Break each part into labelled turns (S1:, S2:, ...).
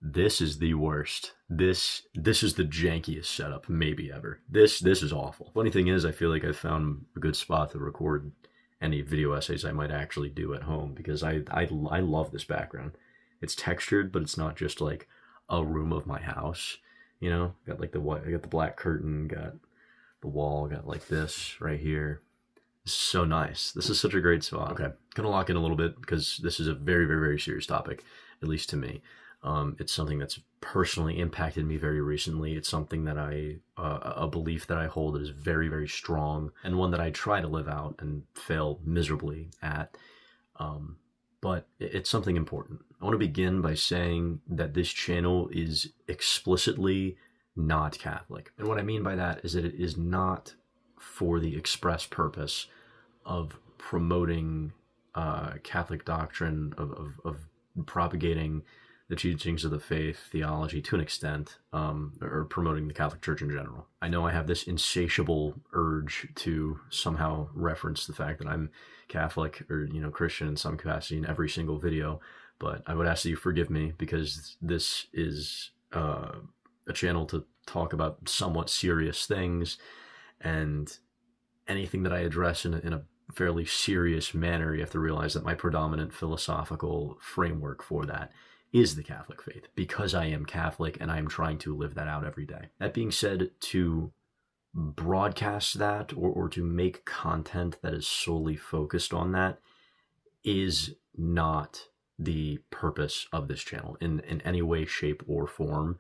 S1: this is the worst. This is the jankiest setup maybe ever. This is awful. Funny thing is, I feel like I found a good spot to record any video essays I might actually do at home, because I love this background. It's textured, but it's not just like a room of my house. You know, got like the white, I got the black curtain, got the wall, got like this right here. This is so nice. This is such a great spot. Okay, gonna lock in a little bit because this is a very, very, very serious topic, at least to me. It's something that's personally impacted me very recently. It's something that a belief that I hold that is very, very strong, and one that I try to live out and fail miserably at. But it's something important. I want to begin by saying that this channel is explicitly not Catholic. And what I mean by that is that it is not for the express purpose of promoting Catholic doctrine, of propagating the teachings of the faith, theology to an extent, or promoting the Catholic Church in general. I know I have this insatiable urge to somehow reference the fact that I'm Catholic or, Christian in some capacity in every single video, but I would ask that you forgive me, because this is a channel to talk about somewhat serious things, and anything that I address in a fairly serious manner, you have to realize that my predominant philosophical framework for that is the Catholic faith, because I am Catholic and I am trying to live that out every day. That being said, to broadcast that or to make content that is solely focused on that is not the purpose of this channel in any way, shape, or form.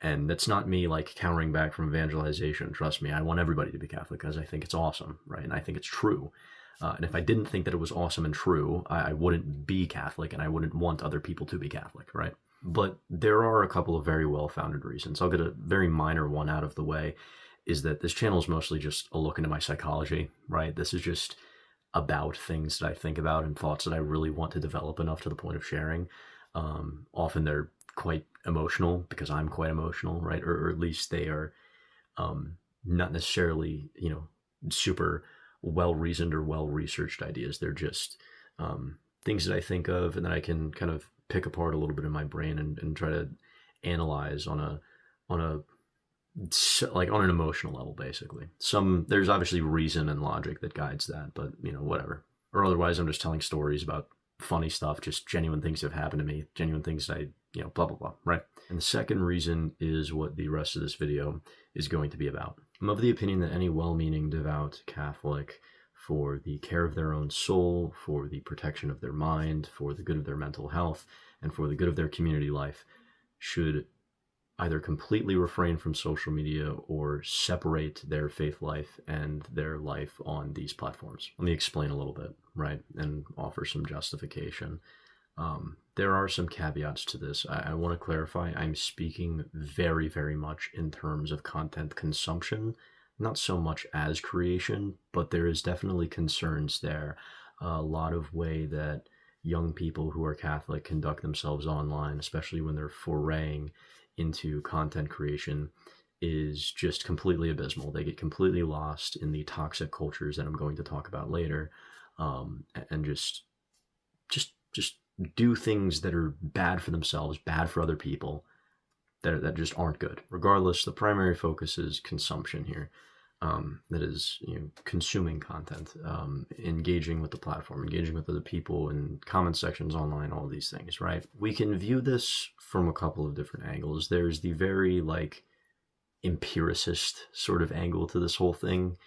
S1: And that's not me like cowering back from evangelization. Trust me, I want everybody to be Catholic because I think it's awesome, right? And I think it's true. And if I didn't think that it was awesome and true, I wouldn't be Catholic, and I wouldn't want other people to be Catholic, right? But there are a couple of very well-founded reasons. I'll get a very minor one out of the way, is that this channel is mostly just a look into my psychology, right? This is just about things that I think about and thoughts that I really want to develop enough to the point of sharing. Often they're quite emotional because I'm quite emotional, right? Or at least they are not necessarily, super well-reasoned or well-researched ideas. They're just things that I think of and that I can kind of pick apart a little bit in my brain and try to analyze on an emotional level, basically. There's obviously reason and logic that guides that, but whatever. Or otherwise, I'm just telling stories about funny stuff, just genuine things that have happened to me, genuine things that blah, blah, blah, right? And the second reason is what the rest of this video is going to be about. I'm of the opinion that any well-meaning, devout Catholic, for the care of their own soul, for the protection of their mind, for the good of their mental health, and for the good of their community life, should either completely refrain from social media or separate their faith life and their life on these platforms. Let me explain a little bit, right, and offer some justification. There are some caveats to this. I want to clarify, I'm speaking very, very much in terms of content consumption, not so much as creation, but there is definitely concerns there. A lot of way that young people who are Catholic conduct themselves online, especially when they're foraying into content creation, is just completely abysmal. They get completely lost in the toxic cultures that I'm going to talk about later, and just do things that are bad for themselves, bad for other people, that just aren't good. Regardless, the primary focus is consumption here. That is, consuming content, engaging with the platform, engaging with other people in comment sections online, all these things, right? We can view this from a couple of different angles. There's the very empiricist sort of angle to this whole thing,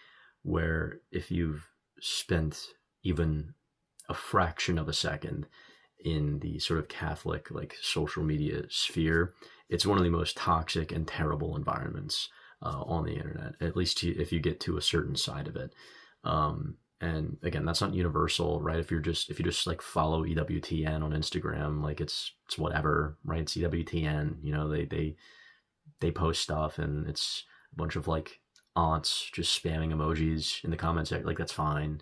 S1: where if you've spent even a fraction of a second in the sort of Catholic social media sphere, it's one of the most toxic and terrible environments on the internet, at least if you get to a certain side of it. And again, that's not universal, right? If you just follow EWTN on Instagram, it's whatever, right? It's EWTN, they post stuff and it's a bunch of aunts just spamming emojis in the comments, that's fine,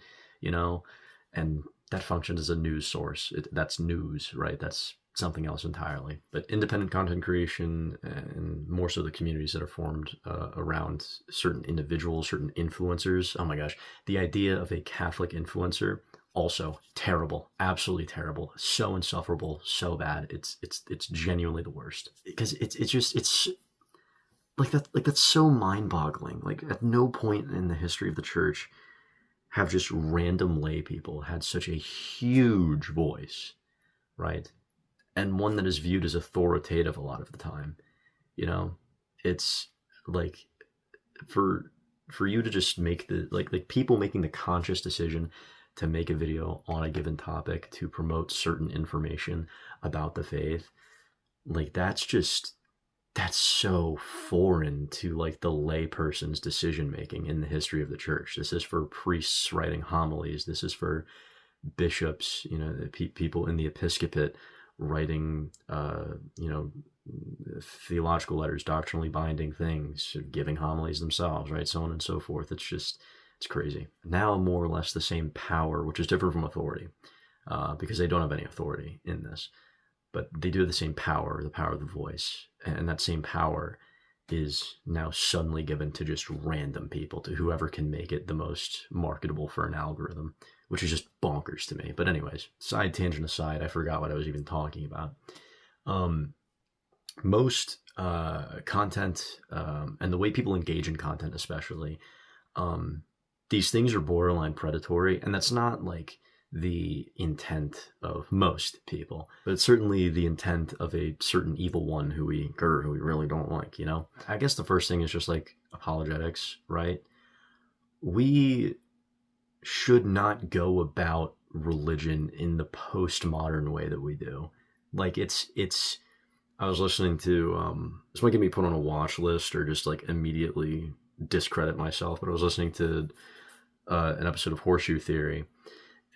S1: and that functions as a news source. That's news, right? That's something else entirely. But independent content creation, and more so the communities that are formed around certain individuals, certain influencers. Oh my gosh, the idea of a Catholic influencer also terrible, absolutely terrible, so insufferable, so bad. It's genuinely the worst, because it's like that, like that's so mind-boggling. Like at no point in the history of the church have just random lay people had such a huge voice, right? And one that is viewed as authoritative a lot of the time. You know, it's like for you to just make the like people making the conscious decision to make a video on a given topic to promote certain information about the faith, like that's so foreign to like the lay person's decision making in the history of the church. This is for priests writing homilies. This is for bishops, you know, people in the episcopate writing, you know, theological letters, doctrinally binding things, giving homilies themselves, right? So on and so forth. It's crazy. Now more or less the same power, which is different from authority, because they don't have any authority in this. But they do have the same power, the power of the voice. And that same power is now suddenly given to just random people, to whoever can make it the most marketable for an algorithm, which is just bonkers to me. But anyways, side tangent aside, I forgot what I was even talking about. Most content, and the way people engage in content especially, these things are borderline predatory, and that's not like the intent of most people, but it's certainly the intent of a certain evil one who we really don't like, you know? I guess the first thing is just like apologetics, right? We should not go about religion in the postmodern way that we do. Like I was listening to, this might get me put on a watch list or just like immediately discredit myself, but I was listening to an episode of Horseshoe Theory,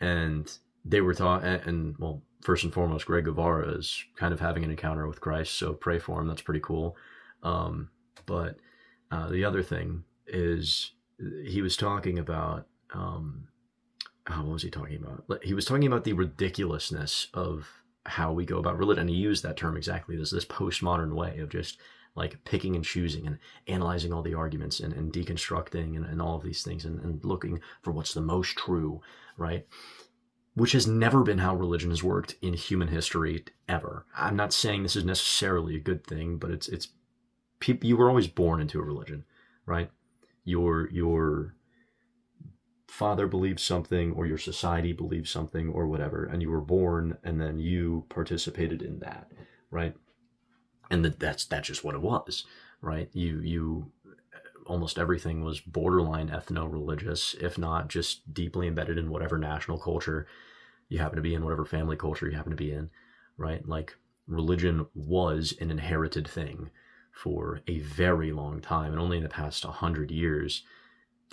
S1: and they were talking, and well, first and foremost, Greg Guevara is kind of having an encounter with Christ, so pray for him. That's pretty cool. But the other thing is he was talking about, what was he talking about? He was talking about the ridiculousness of how we go about religion, and he used that term exactly, this postmodern way of just like picking and choosing and analyzing all the arguments and deconstructing and all of these things and looking for what's the most true, right? Which has never been how religion has worked in human history ever. I'm not saying this is necessarily a good thing, but it's people, you were always born into a religion, right? Your father believed something, or your society believed something, or whatever, and you were born, and then you participated in that, right? And that's just what it was, right? You almost everything was borderline ethno-religious, if not just deeply embedded in whatever national culture you happen to be in, whatever family culture you happen to be in, right? Like religion was an inherited thing for a very long time, and only in the past 100 years,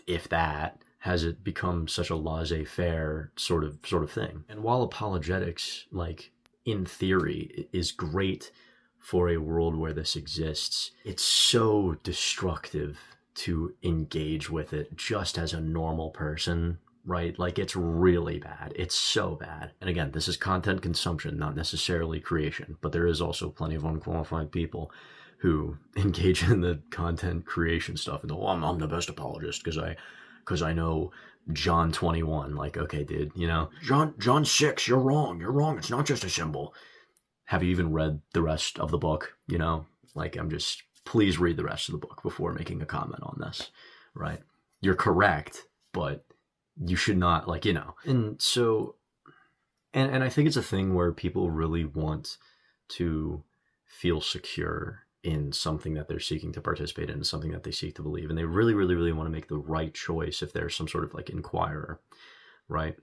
S1: if that, has it become such a laissez-faire sort of thing. And while apologetics, like in theory, is great for a world where this exists, it's so destructive to engage with it just as a normal person, right? Like it's really bad. It's so bad. And again, this is content consumption, not necessarily creation, but there is also plenty of unqualified people who engage in the content creation stuff and I'm the best apologist because I know John 21. Like, okay, dude, you know, John 6, you're wrong. It's not just a symbol. Have you even read the rest of the book? You know, like please read the rest of the book before making a comment on this, right? You're correct, but you should not, like, you know. And so, and I think it's a thing where people really want to feel secure in something that they're seeking to participate in, something that they seek to believe. And they really, really, really want to make the right choice if they're some sort of like inquirer, right?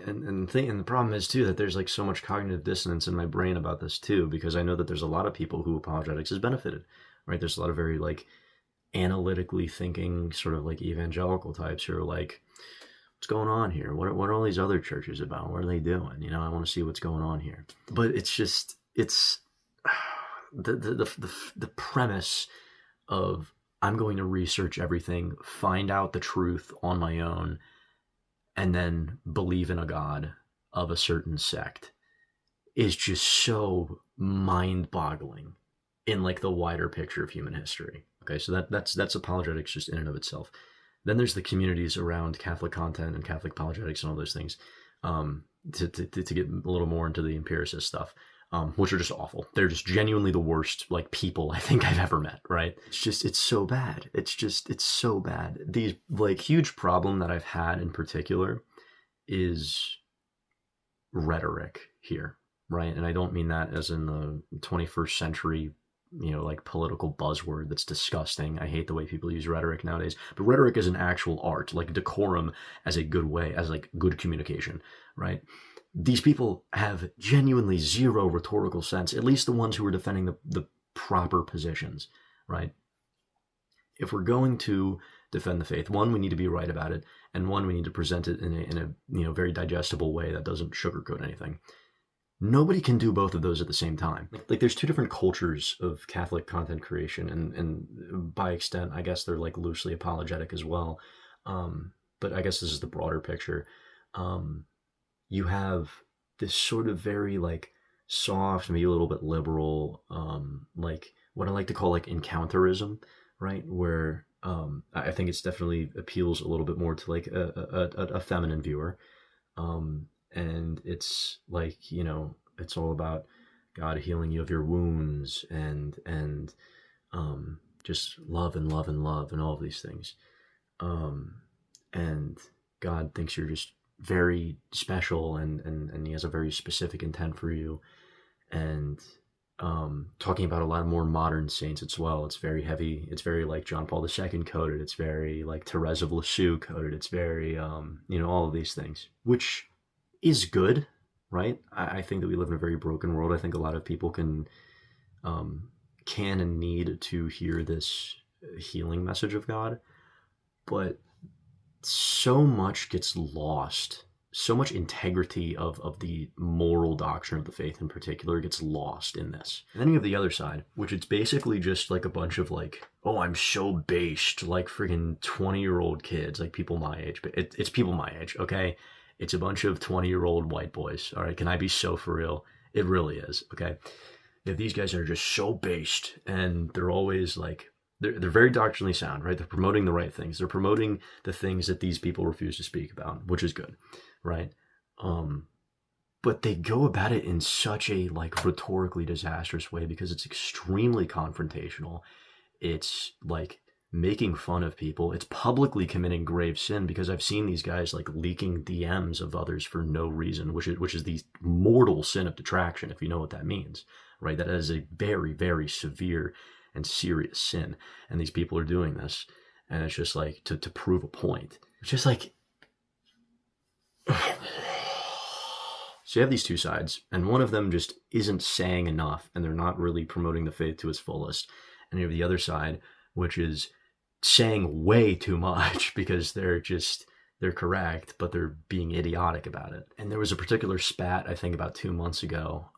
S1: And the problem is too that there's like so much cognitive dissonance in my brain about this too, because I know that there's a lot of people who apologetics has benefited, right? There's a lot of very like analytically thinking sort of like evangelical types who are like, what's going on here? What are all these other churches about? What are they doing? You know, I want to see what's going on here. But it's just, it's the premise of I'm going to research everything, find out the truth on my own, and then believe in a God of a certain sect is just so mind-boggling in like the wider picture of human history. Okay, so that's apologetics just in and of itself. Then there's the communities around Catholic content and Catholic apologetics and all those things. to get a little more into the empiricist stuff, which are just awful. They're just genuinely the worst, like, people I think I've ever met, right? It's so bad. It's so bad. The, like, huge problem that I've had in particular is rhetoric here, right? And I don't mean that as in the 21st century, like, political buzzword that's disgusting. I hate the way people use rhetoric nowadays. But rhetoric is an actual art, like decorum as a good way, as like good communication, right? These people have genuinely zero rhetorical sense, at least the ones who are defending the proper positions, right? If we're going to defend the faith, one, we need to be right about it, and one, we need to present it in a very digestible way that doesn't sugarcoat anything. Nobody can do both of those at the same time. Like, there's two different cultures of Catholic content creation, and by extent, I guess they're like loosely apologetic as well. But I guess this is the broader picture. You have this sort of very like soft, maybe a little bit liberal, like what I like to call like encounterism, right? Where I think it's definitely appeals a little bit more to like a feminine viewer. And it's like, it's all about God healing you of your wounds and just love and love and love and all of these things. And God thinks you're just very special and he has a very specific intent for you. And talking about a lot more modern saints as well. It's very heavy. It's very like John Paul II coded. It's very like Therese of Lisieux coded. It's very, all of these things, which is good, right? I think that we live in a very broken world. I think a lot of people can and need to hear this healing message of God, but so much gets lost. So much integrity of the moral doctrine of the faith in particular gets lost in this. And then you have the other side, which it's basically just like a bunch of like, oh, I'm so based, like friggin' 20-year-old kids, like people my age. But it's people my age, okay? It's a bunch of 20-year-old white boys, all right? Can I be so for real? It really is, okay? If these guys are just so based and they're always like, they're very doctrinally sound, right? They're promoting the right things. They're promoting the things that these people refuse to speak about, which is good, right? But they go about it in such a like rhetorically disastrous way because it's extremely confrontational. It's like making fun of people. It's publicly committing grave sin because I've seen these guys like leaking DMs of others for no reason, which is the mortal sin of detraction, if you know what that means, right? That is a very, very severe and serious sin. And these people are doing this. And it's just like to prove a point. It's just like, so you have these two sides, and one of them just isn't saying enough, and they're not really promoting the faith to its fullest. And you have the other side, which is saying way too much because they're correct, but they're being idiotic about it. And there was a particular spat, I think about 2 months ago.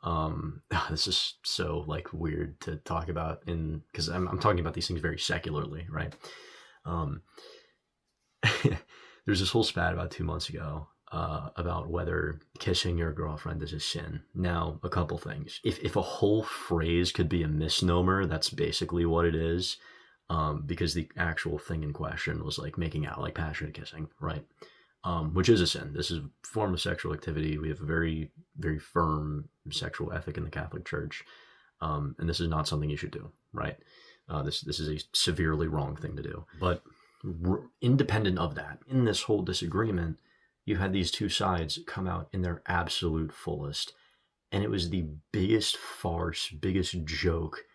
S1: This is so like weird to talk about because I'm talking about these things very secularly, right? There's this whole spat about 2 months ago about whether kissing your girlfriend is a sin. Now, a couple things. If a whole phrase could be a misnomer, that's basically what it is. Because the actual thing in question was like making out, like passionate kissing, right? Which is a sin. This is a form of sexual activity. We have a very, very firm sexual ethic in the Catholic Church. And this is not something you should do, right? This is a severely wrong thing to do. But independent of that, in this whole disagreement, you had these two sides come out in their absolute fullest. And it was the biggest farce, biggest joke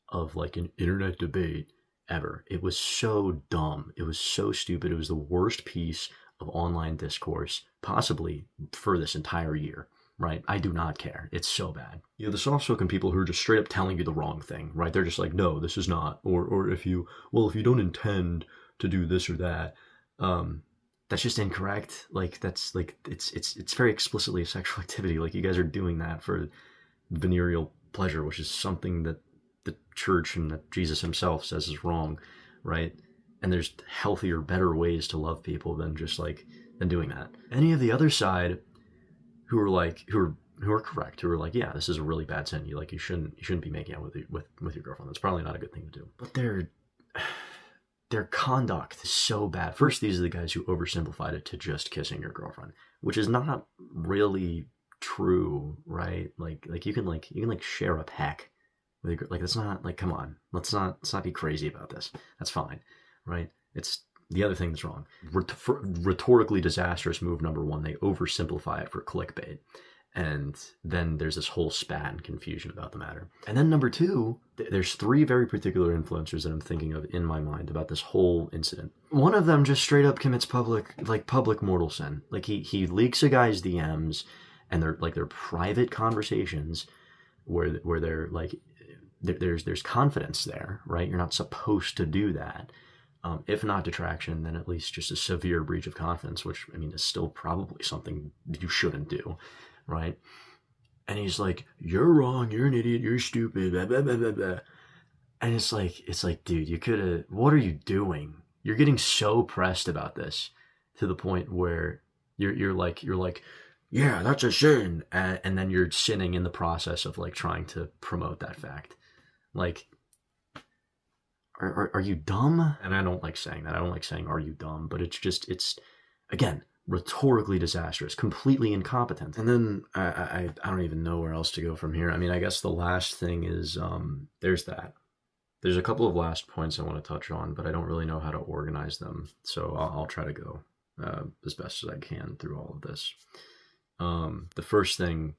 S1: of like an internet debate ever. It was so dumb. It was so stupid. It was the worst piece of online discourse possibly for this entire year, right? I do not care. It's so bad. You know, the soft-spoken people who are just straight up telling you the wrong thing, right? They're just like, no, this is not. Or if you don't intend to do this or that, that's just incorrect. Like, that's like, it's very explicitly a sexual activity. Like, you guys are doing that for venereal pleasure, which is something that the church and that Jesus himself says is wrong, right? And there's healthier, better ways to love people than doing that. Any of the other side who are correct, who are like, yeah, this is a really bad sin. You shouldn't be making out with your girlfriend. That's probably not a good thing to do. But their conduct is so bad. First, these are the guys who oversimplified it to just kissing your girlfriend, which is not really true, right? Like you can share a peck with your, like, that's not, like, come on, let's not be crazy about this. That's fine, right? It's the other thing that's wrong. Rhetorically disastrous move number one, they oversimplify it for clickbait. And then there's this whole spat and confusion about the matter. And then number two, there's three very particular influencers that I'm thinking of in my mind about this whole incident. One of them just straight up commits public mortal sin. Like he leaks a guy's DMs, and they're private conversations where they're like, there's confidence there, right? You're not supposed to do that. If not detraction, then at least just a severe breach of confidence, which, I mean, is still probably something you shouldn't do. Right? And he's like, you're wrong, you're an idiot, you're stupid, blah, blah, blah, blah, blah. And it's like, dude, you could have, what are you doing? You're getting so pressed about this to the point where you're like, yeah, that's a sin. And then you're sinning in the process of like trying to promote that fact. Like, are you dumb? And I don't like saying that. I don't like saying, are you dumb? But it's again, rhetorically disastrous, completely incompetent. And then I don't even know where else to go from here. I mean, I guess the last thing is there's that. There's a couple of last points I want to touch on, but I don't really know how to organize them. So I'll try to go as best as I can through all of this. The first thing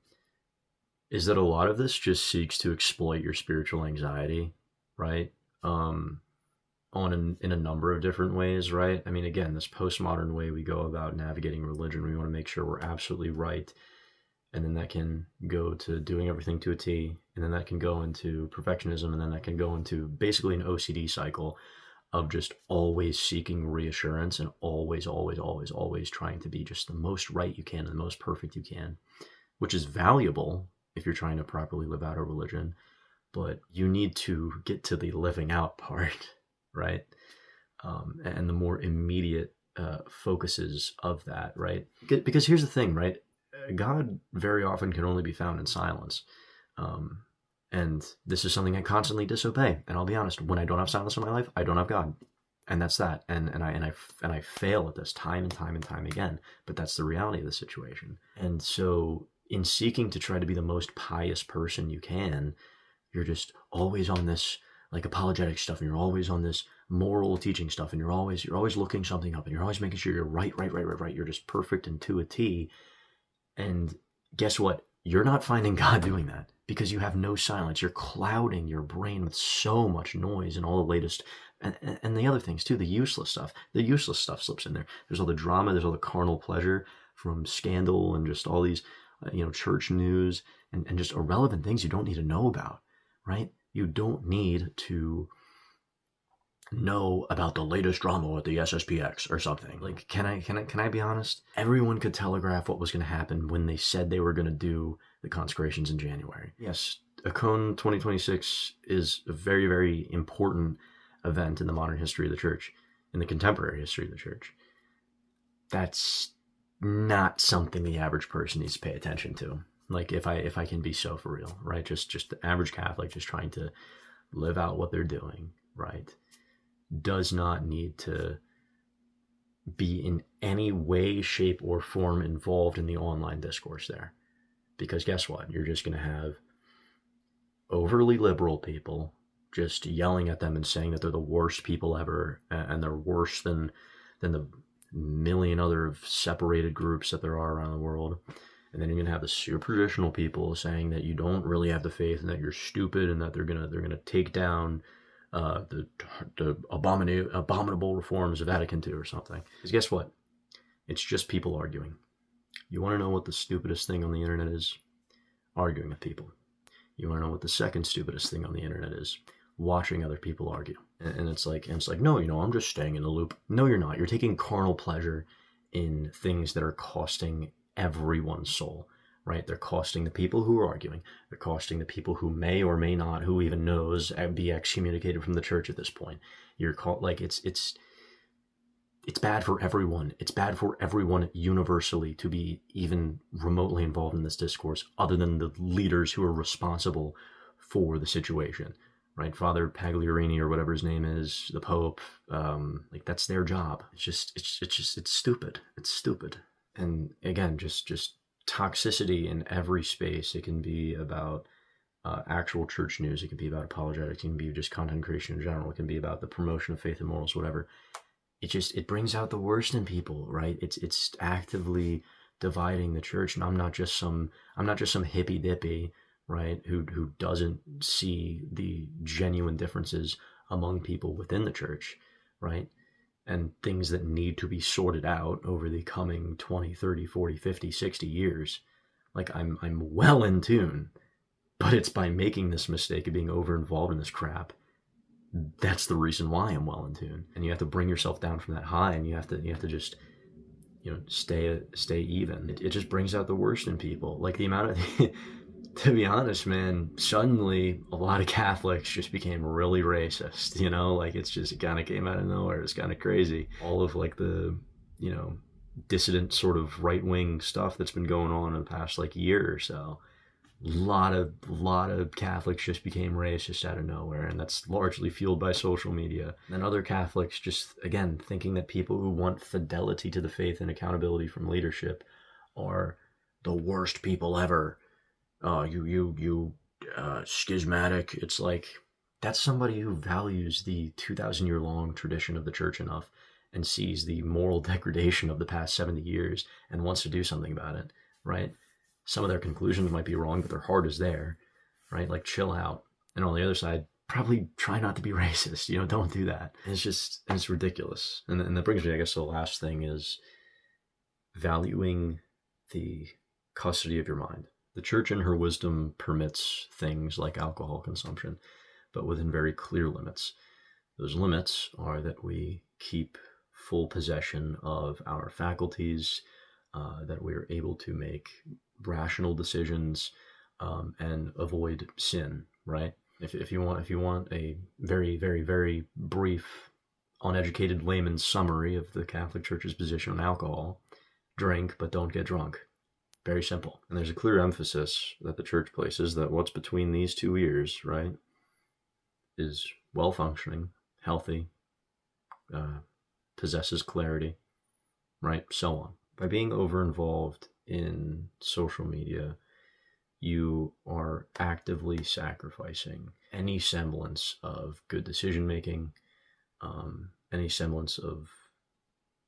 S1: is that a lot of this just seeks to exploit your spiritual anxiety, right? In a number of different ways, right? I mean, again, this postmodern way we go about navigating religion, we want to make sure we're absolutely right. And then that can go to doing everything to a T. And then that can go into perfectionism. And then that can go into basically an OCD cycle of just always seeking reassurance and always trying to be just the most right you can and the most perfect you can, which is valuable if you're trying to properly live out a religion. But you need to get to the living out part, right? And the more immediate focuses of that, right? Because here's the thing, right? God very often can only be found in silence. And this is something I constantly disobey. And I'll be honest, when I don't have silence in my life, I don't have God. And that's that. And I fail at this time and time again. But that's the reality of the situation. And so in seeking to try to be the most pious person you can, you're just always on this like apologetic stuff, and you're always on this moral teaching stuff, and you're always looking something up, and you're always making sure you're right. You're just perfect and to a T. And guess what? You're not finding God doing that because you have no silence. You're clouding your brain with so much noise and all the latest, and the other things too, the useless stuff. The useless stuff slips in there. There's all the drama, there's all the carnal pleasure from scandal and just all these, church news and just irrelevant things you don't need to know about, right? You don't need to know about the latest drama at the SSPX or something. Like, can I be honest? Everyone could telegraph what was going to happen when they said they were going to do the consecrations in January. Yes, Acon 2026 is a very, very important event in the modern history of the church, in the contemporary history of the church. That's not something the average person needs to pay attention to. Like, if I can be so for real, right? Just the average Catholic just trying to live out what they're doing, right? Does not need to be in any way, shape, or form involved in the online discourse there. Because guess what? You're just going to have overly liberal people just yelling at them and saying that they're the worst people ever, and they're worse than the million other separated groups that there are around the world. And then you're going to have the super traditional people saying that you don't really have the faith and that you're stupid and that they're gonna take down the abominable reforms of Vatican II or something. Because guess what? It's just people arguing. You want to know what the stupidest thing on the internet is? Arguing with people. You want to know what the second stupidest thing on the internet is? Watching other people argue. And it's like, no, I'm just staying in the loop. No, you're not. You're taking carnal pleasure in things that are costing everyone's soul, right? They're costing the people who are arguing. They're costing the people who may or may not, who even knows, be excommunicated from the church at this point. You're it's bad for everyone. It's bad for everyone universally to be even remotely involved in this discourse, other than the leaders who are responsible for the situation, right? Father Pagliarini or whatever his name is, the Pope, like that's their job. It's stupid. It's stupid. And again, just toxicity in every space. It can be about actual church news. It can be about apologetics. It can be just content creation in general. It can be about the promotion of faith and morals, whatever. It brings out the worst in people, right? It's actively dividing the church. And I'm not just some hippy dippy, right, who doesn't see the genuine differences among people within the church, right? And things that need to be sorted out over the coming 20, 30, 40, 50, 60 years. Like I'm well in tune, but it's by making this mistake of being over involved in this crap. That's the reason why I'm well in tune. And you have to bring yourself down from that high, and you have to just, stay even. It just brings out the worst in people. Like the amount of to be honest, man, suddenly a lot of Catholics just became really racist, like it kind of came out of nowhere. It's kind of crazy. All of like the, dissident sort of right-wing stuff that's been going on in the past like year or so. Lot of Catholics just became racist out of nowhere, and that's largely fueled by social media. And other Catholics just, again, thinking that people who want fidelity to the faith and accountability from leadership are the worst people ever. You schismatic. It's like, that's somebody who values the 2,000-year-long tradition of the church enough and sees the moral degradation of the past 70 years and wants to do something about it, right? Some of their conclusions might be wrong, but their heart is there, right? Like, chill out. And on the other side, probably try not to be racist. Don't do that. It's ridiculous. And that brings me, I guess, to the last thing is valuing the custody of your mind. The church in her wisdom permits things like alcohol consumption, but within very clear limits. Those limits are that we keep full possession of our faculties, that we are able to make rational decisions, and avoid sin, right? If you want a very, very, very brief, uneducated layman's summary of the Catholic Church's position on alcohol, drink but don't get drunk. Very simple. And there's a clear emphasis that the church places that what's between these two ears, right, is well-functioning, healthy, possesses clarity, right, so on. By being over-involved in social media, you are actively sacrificing any semblance of good decision-making, any semblance of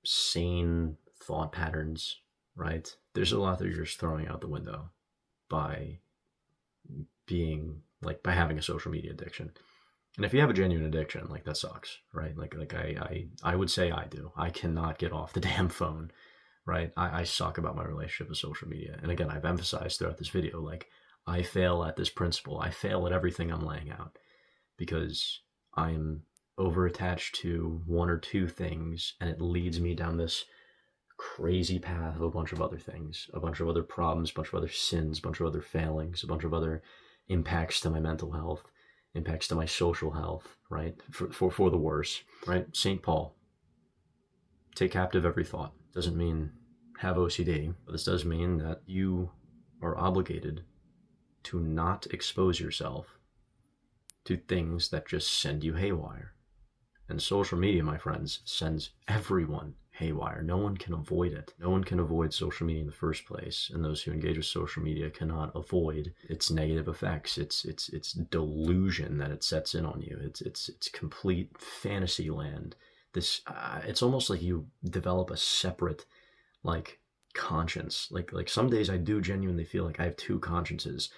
S1: sane thought patterns, right? There's a lot that you're just throwing out the window by having a social media addiction. And if you have a genuine addiction, like, that sucks, right? Like I would say I do. I cannot get off the damn phone, right? I suck about my relationship with social media. And again, I've emphasized throughout this video, like, I fail at this principle. I fail at everything I'm laying out because I am over-attached to one or two things, and it leads me down this crazy path of a bunch of other things, a bunch of other problems, a bunch of other sins, a bunch of other failings, a bunch of other impacts to my mental health, impacts to my social health, right? For the worse, right? St. Paul, take captive every thought. Doesn't mean have OCD, but this does mean that you are obligated to not expose yourself to things that just send you haywire. And social media, my friends, sends everyone haywire. No one can avoid it. No one can avoid social media in the first place, and those who engage with social media cannot avoid its negative effects. It's delusion that it sets in on you. It's complete fantasy land. This it's almost like you develop a separate, like, conscience. Like some days I do genuinely feel like I have two consciences,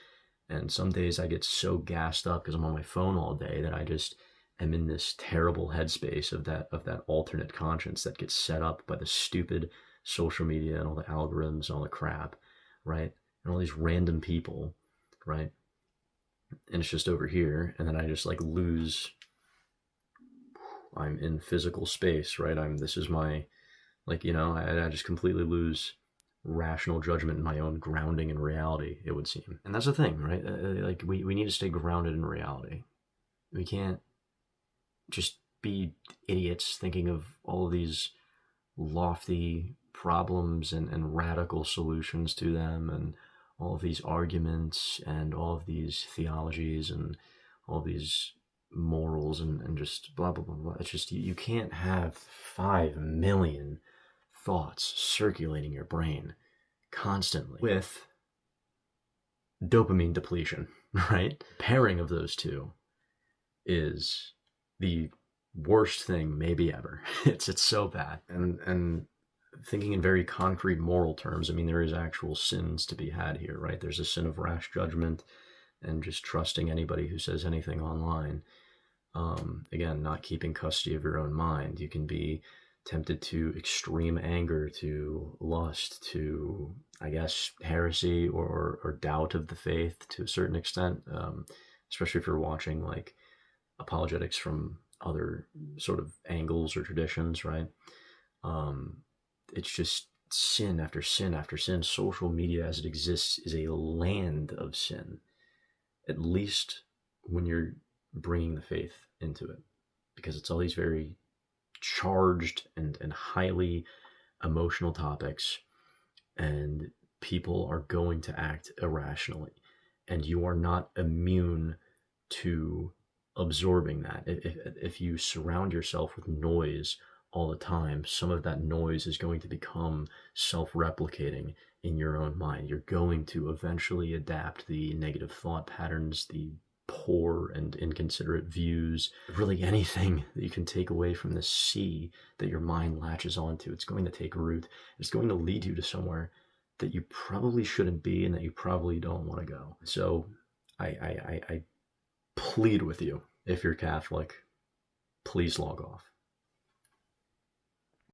S1: and some days I get so gassed up because I'm on my phone all day that I just am in this terrible headspace of that alternate conscience that gets set up by the stupid social media and all the algorithms and all the crap, right? And all these random people, right? And it's just over here, and then I just like lose. I'm in physical space, right? This is my, like, I just completely lose rational judgment in my own grounding in reality, it would seem. And that's the thing, right? Like, we need to stay grounded in reality. We can't just be idiots thinking of all of these lofty problems and radical solutions to them, and all of these arguments and all of these theologies and all of these morals and just blah, blah, blah, blah. It's just, you can't have 5 million thoughts circulating your brain constantly with dopamine depletion, right? Pairing of those two is the worst thing maybe ever. It's so bad. And thinking in very concrete moral terms, I mean, there is actual sins to be had here, right? There's a sin of rash judgment and just trusting anybody who says anything online. Again, not keeping custody of your own mind. You can be tempted to extreme anger, to lust, to, I guess, heresy or doubt of the faith to a certain extent, especially if you're watching like apologetics from other sort of angles or traditions, right? It's just sin after sin after sin. Social media as it exists is a land of sin, at least when you're bringing the faith into it, because it's all these very charged and highly emotional topics, and people are going to act irrationally, and you are not immune to absorbing that. If you surround yourself with noise all the time, some of that noise is going to become self-replicating in your own mind. You're going to eventually adapt the negative thought patterns, the poor and inconsiderate views, really anything that you can take away from the sea that your mind latches onto. It's going to take root. It's going to lead you to somewhere that you probably shouldn't be and that you probably don't want to go. So I plead with you, if you're Catholic, please log off.